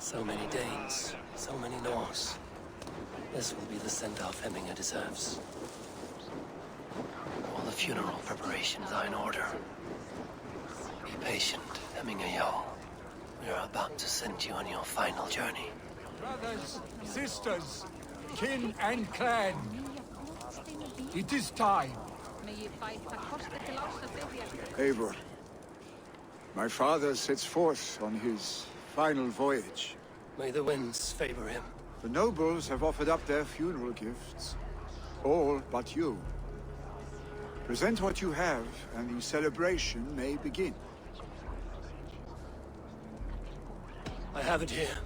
So many Danes, so many Norse. This will be the send-off Hemming deserves. All the funeral preparations are in order. Be patient, Hemming Jarl. We are about to send you on your final journey. Brothers, sisters, kin and clan. It is time. Eivor, my father sets forth on his final voyage. May the winds favor him. The nobles have offered up their funeral gifts. All but you. Present what you have, and the celebration may begin. I have it here.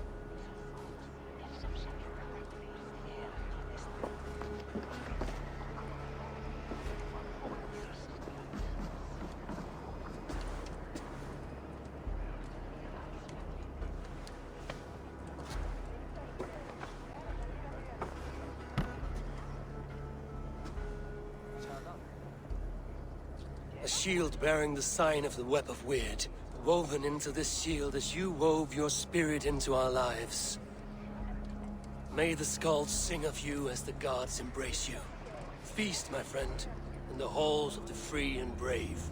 A shield bearing the sign of the Web of Weird, woven into this shield as you wove your spirit into our lives. May the skalds sing of you as the gods embrace you. Feast, my friend, in the halls of the free and brave.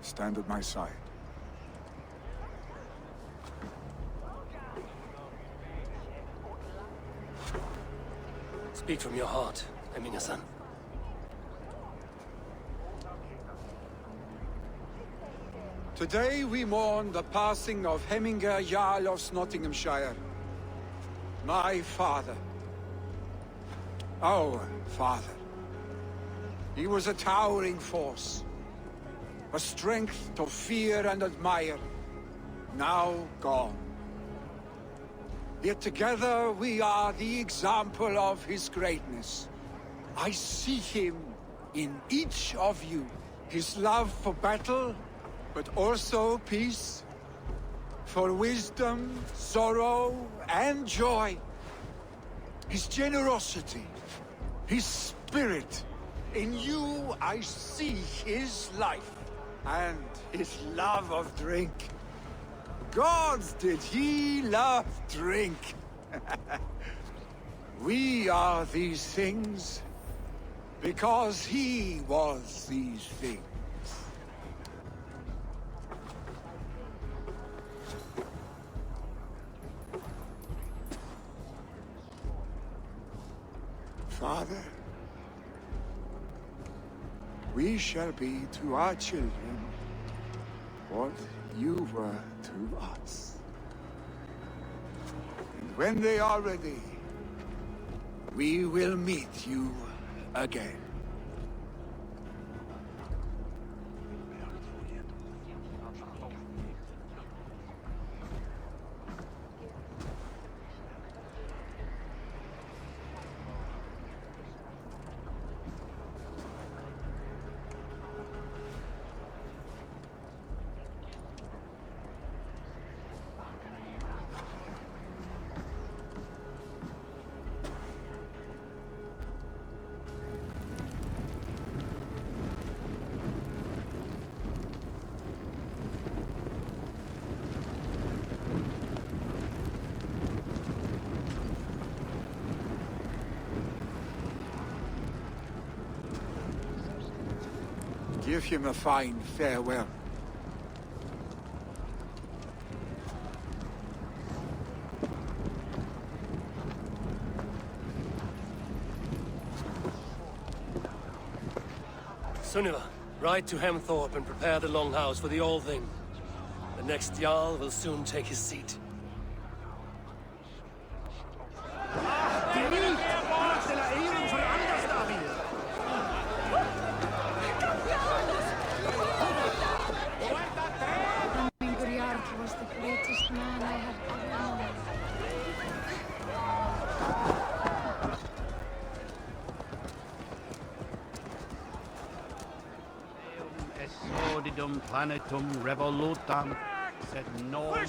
Stand at my side. Speak from your heart, Hemming-son. Today we mourn the passing of Hemming Jarl of Nottinghamshire. My father. Our father. He was a towering force. A strength to fear and admire. Now gone. Yet together we are the example of his greatness. I see him in each of you. His love for battle, but also peace. For wisdom, sorrow, and joy. His generosity, his spirit. In you I see his life, and his love of drink. Gods, did he love drink! We are these things because he was these things. Father, we shall be to our children what you were to us. And when they are ready, we will meet you again. Give him a fine farewell. Sunniva, ride to Hemthorpe and prepare the longhouse for the Althing. The next Jarl will soon take his seat. Was the greatest man I have ever known. Esodidum planetum revolutam, sed non.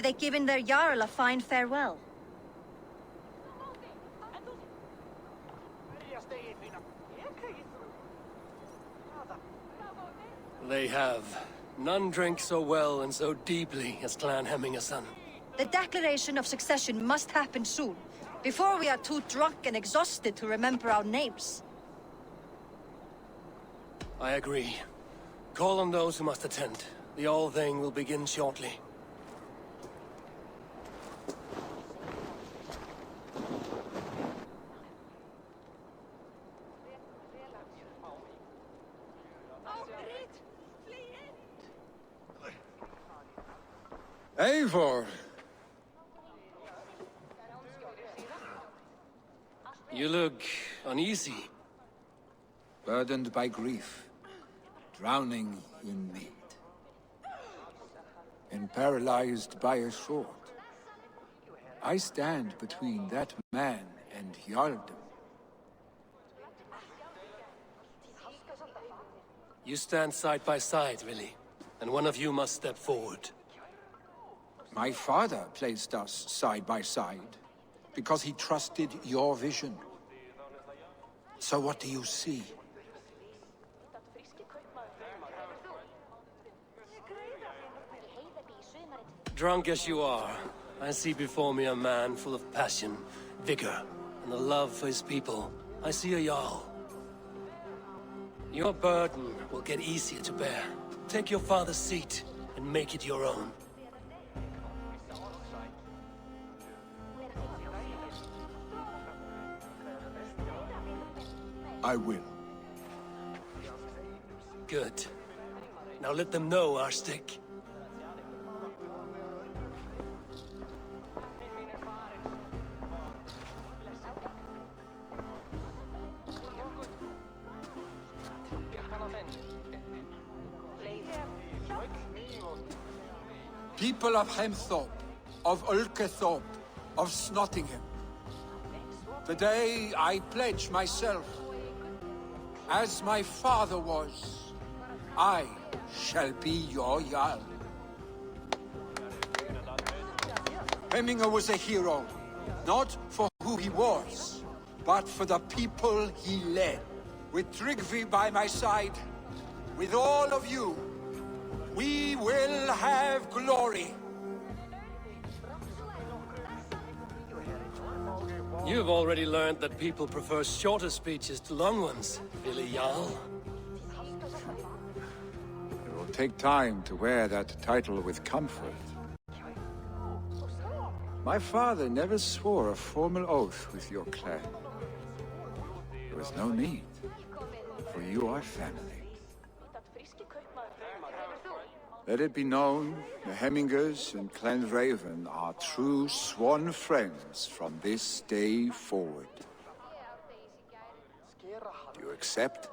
they given their Jarl a fine farewell? They have. None drink so well and so deeply as Clan Hemming. The declaration of succession must happen soon, before we are too drunk and exhausted to remember our names. I agree. Call on those who must attend. The All-Thing will begin shortly. Eivor! You look uneasy. Burdened by grief, drowning in need, and paralyzed by a sword. I stand between that man and Jarldom. You stand side by side, really, and one of you must step forward. My father placed us side by side because he trusted your vision. So what do you see? Drunk as you are, I see before me a man full of passion, vigor, and a love for his people. I see a Jarl. Your burden will get easier to bear. Take your father's seat and make it your own. I will. Good. Now let them know our stick. People of Hemthorpe, of Ulkethorpe, of Snottingham. Today I pledge myself. As my father was, I shall be your Jarl. Hemming was a hero, not for who he was, but for the people he led. With Tryggvi by my side, with all of you, we will have glory. You've already learned that people prefer shorter speeches to long ones, Billy Jarl. It will take time to wear that title with comfort. My father never swore a formal oath with your clan. There was no need, for you are family. Let it be known, the Hemmingers and Clan Raven are true sworn friends from this day forward. Do you accept?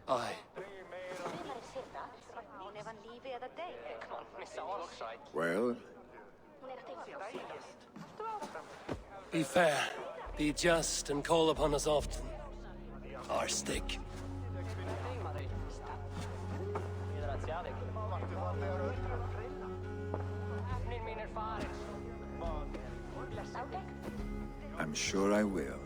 Aye. Well, Be fair, be just, and call upon us often. Our stick. I'm sure I will.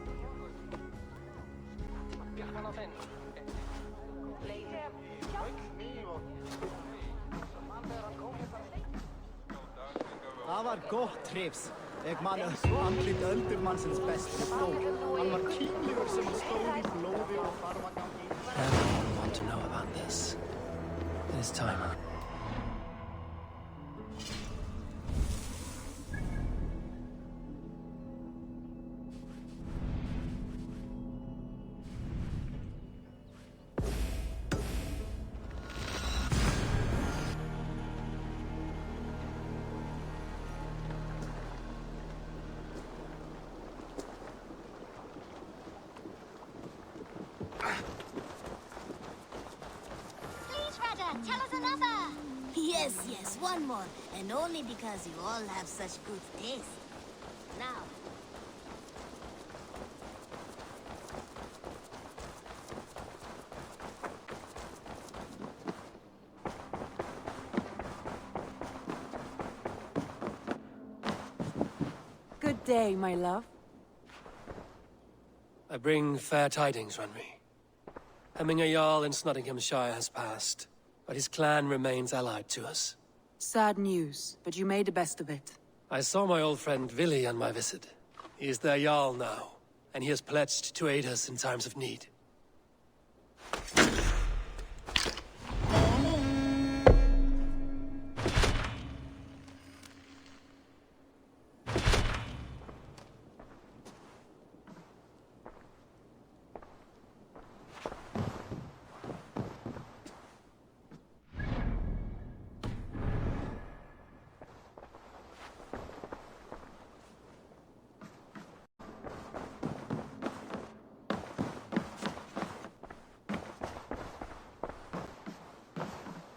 Það var gott trips. Ég man andlit öldurmannsins best við blóð. Hann var kýligur sem stóð í blóði og farmagangi. Everyone want to know about this. This time. Tell us another! Yes, one more. And only because you all have such good taste. Now. day, my love? I bring fair tidings, Renry. Hemming Jarl in Nottinghamshire has passed, but his clan remains allied to us. Sad news, but you made the best of it. I saw my old friend Vili on my visit. He is their Jarl now, and he has pledged to aid us in times of need.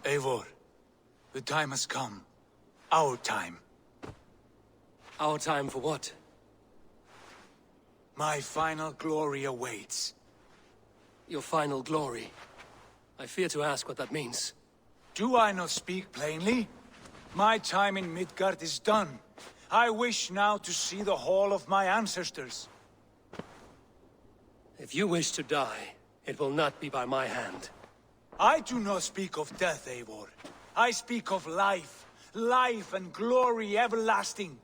Eivor, the time has come. Our time. Our time for what? My final glory awaits. Your final glory. I fear to ask what that means. Do I not speak plainly? My time in Midgard is done. I wish now to see the hall of my ancestors. If you wish to die, it will not be by my hand. I do not speak of death, Eivor. I speak of life. Life and glory everlasting.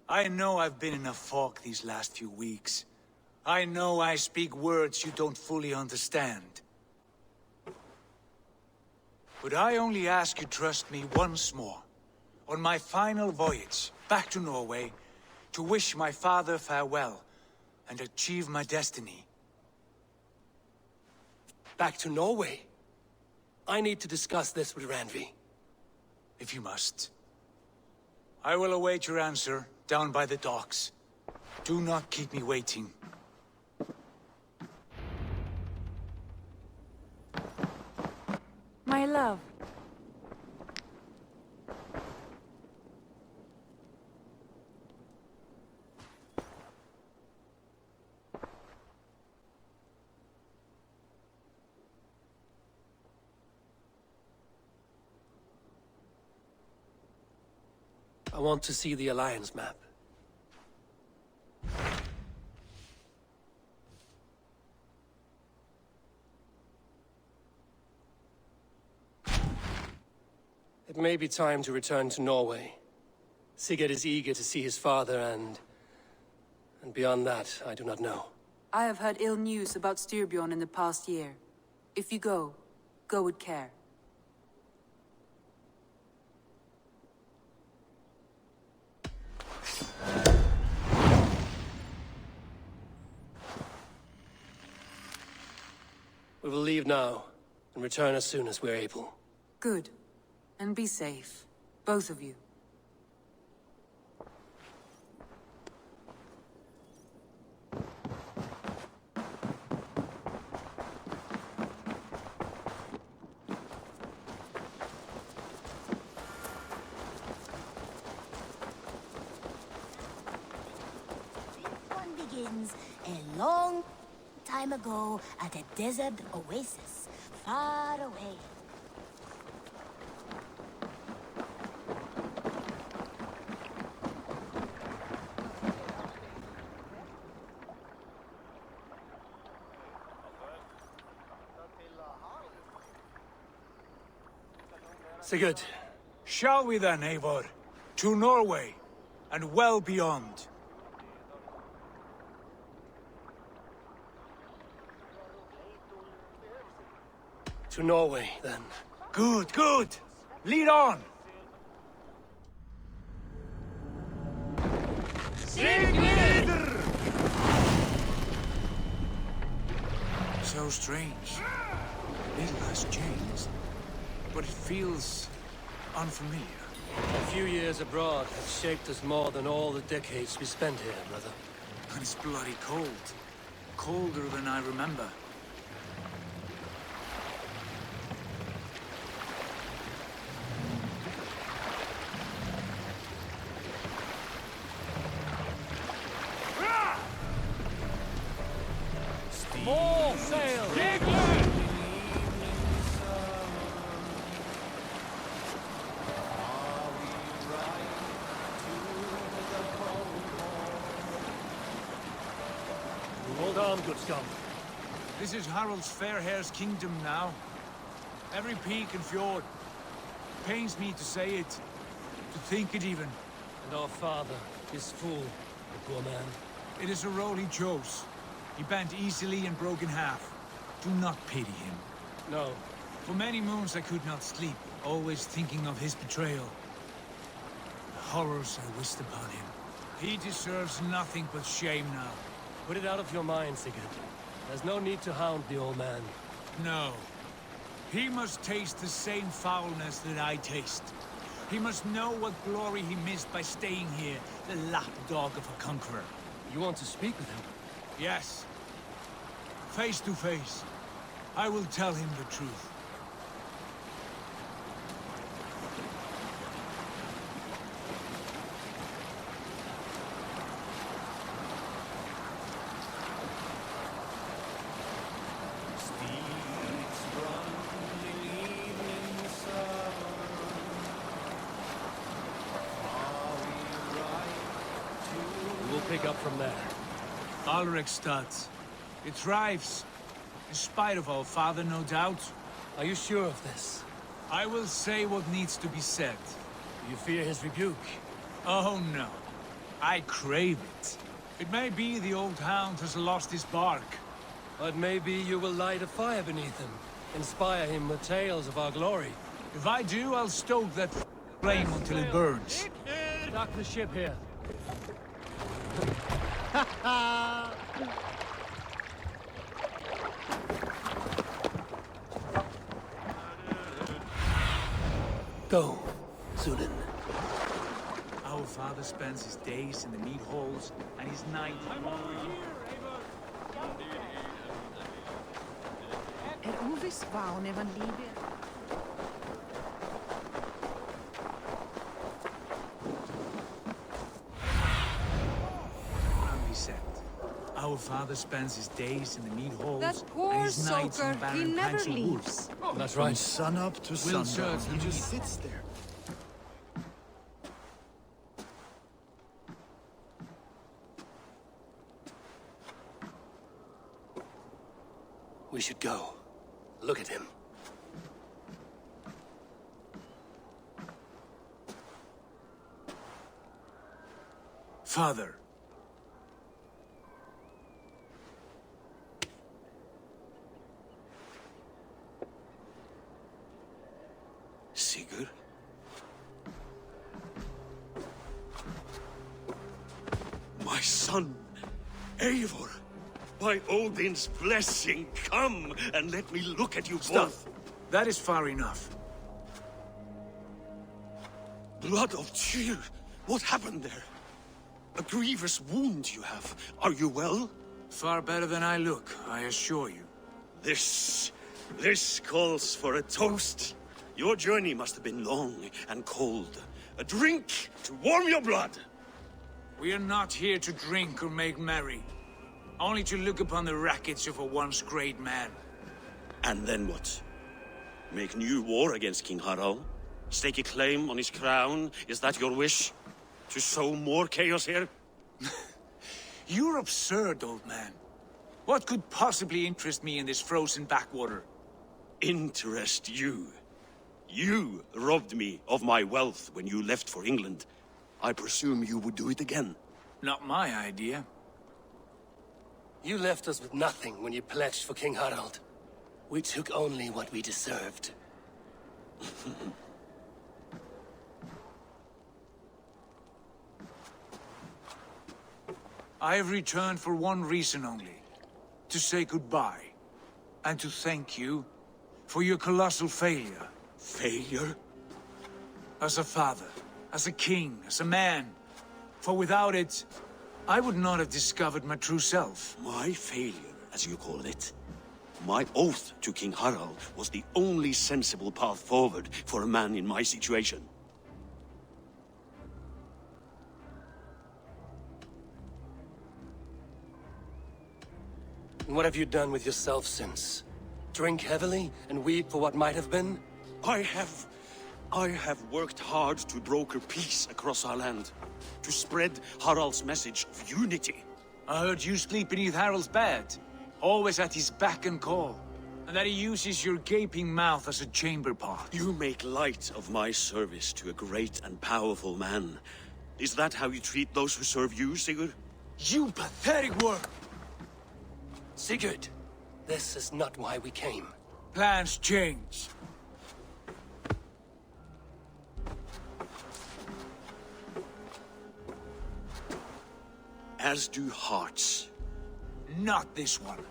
I know I've been in a fog these last few weeks. I know I speak words you don't fully understand. But I only ask you trust me once more. On my final voyage, back to Norway, to wish my father farewell, and achieve my destiny. Back to Norway? I need to discuss this with Randvi. If you must. I will await your answer, down by the docks. Do not keep me waiting. My love. I want to see the Alliance map. It may be time to return to Norway. Sigurd is eager to see his father and beyond that, I do not know. I have heard ill news about Styrbjorn in the past year. If you go with care. We will leave now, and return as soon as we're able. Good. And be safe. Both of you. One begins a long time ago at a desert oasis, far away. Sigurd. Shall we then, Eivor? To Norway, and well beyond. To Norway, then. Good, good! Lead on! So strange. Little has changed, but it feels unfamiliar. A few years abroad have shaped us more than all the decades we spent here, brother. And it's bloody cold. Colder than I remember. More sail! on, good scum. This is Harald's Fairhair's kingdom now. Every peak and fjord. Pains me to say it, to think it even. And our father, his fool, the poor man. It is a role he chose. He bent easily and broke in half. Do not pity him. No. For many moons I could not sleep, always thinking of his betrayal. The horrors I wished upon him. He deserves nothing but shame now. Put it out of your mind, Sigurd. There's no need to hound the old man. No. He must taste the same foulness that I taste. He must know what glory he missed by staying here, the lapdog of a conqueror. You want to speak with him? Yes. Face to face. I will tell him the truth. We'll pick up from there. Alrekstad. It thrives. In spite of our father, no doubt. Are you sure of this? I will say what needs to be said. Do you fear his rebuke? Oh no. I crave it. It may be the old hound has lost his bark. But maybe you will light a fire beneath him. Inspire him with tales of our glory. If I do, I'll stoke that flame until it burns. Dock the ship here. Go, Sunan. Our father spends his days in the mead halls and his nights... Uvis vaun evan liebe. Our father spends his days in the mead halls That poor and his nights soaker, in barren he never planks of wood. leaves. That's right. Sun up to Will sundown, serve he the just need. sits there. We should go. Look at him. Father. Sigurd? My son, Eivor, by Odin's blessing, come and let me look at you both. That is far enough. Blood of Tyr, what happened there? A grievous wound you have. Are you well? Far better than I look, I assure you. This calls for a toast. Your journey must have been long and cold. A drink to warm your blood. We are not here to drink or make merry. Only to look upon the wreckage of a once great man. And then what? Make new war against King Harald? Stake a claim on his crown? Is that your wish? To sow more chaos here? You're absurd, old man. What could possibly interest me in this frozen backwater? Interest you? You robbed me of my wealth when you left for England. I presume you would do it again. Not my idea. You left us with nothing when you pledged for King Harald. We took only what we deserved. I have returned for one reason only. To say goodbye. And to thank you for your colossal failure. Failure? As a father, as a king, as a man. For without it, I would not have discovered my true self. My failure, as you call it. My oath to King Harald was the only sensible path forward for a man in my situation. And what have you done with yourself since? Drink heavily and weep for what might have been? I have worked hard to broker peace across our land. To spread Harald's message of unity. I heard you sleep beneath Harald's bed, always at his beck and call, and that he uses your gaping mouth as a chamber pot. You make light of my service to a great and powerful man. Is that how you treat those who serve you, Sigurd? You pathetic worm! Sigurd, this is not why we came. Plans change. As do hearts. Not this one.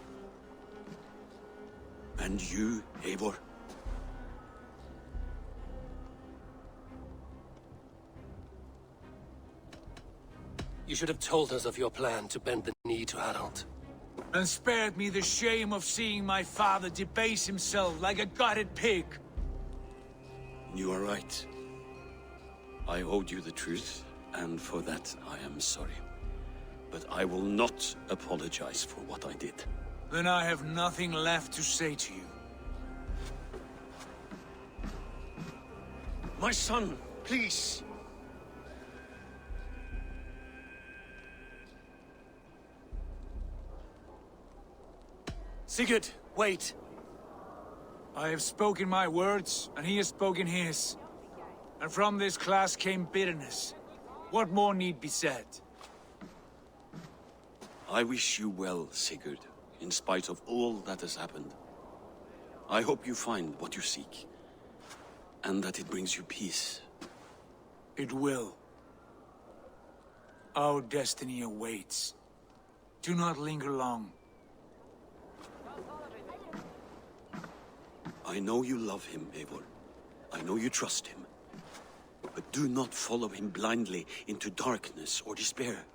And you, Eivor? You should have told us of your plan to bend the knee to Harald. And spared me the shame of seeing my father debase himself like a gutted pig. You are right. I owed you the truth, and for that I am sorry. But I will not apologize for what I did. Then I have nothing left to say to you. My son, please! Sigurd, wait! I have spoken my words, and he has spoken his. And from this class came bitterness. What more need be said? I wish you well, Sigurd, in spite of all that has happened. I hope you find what you seek, and that it brings you peace. It will. Our destiny awaits. Do not linger long. I know you love him, Eivor. I know you trust him. But do not follow him blindly into darkness or despair.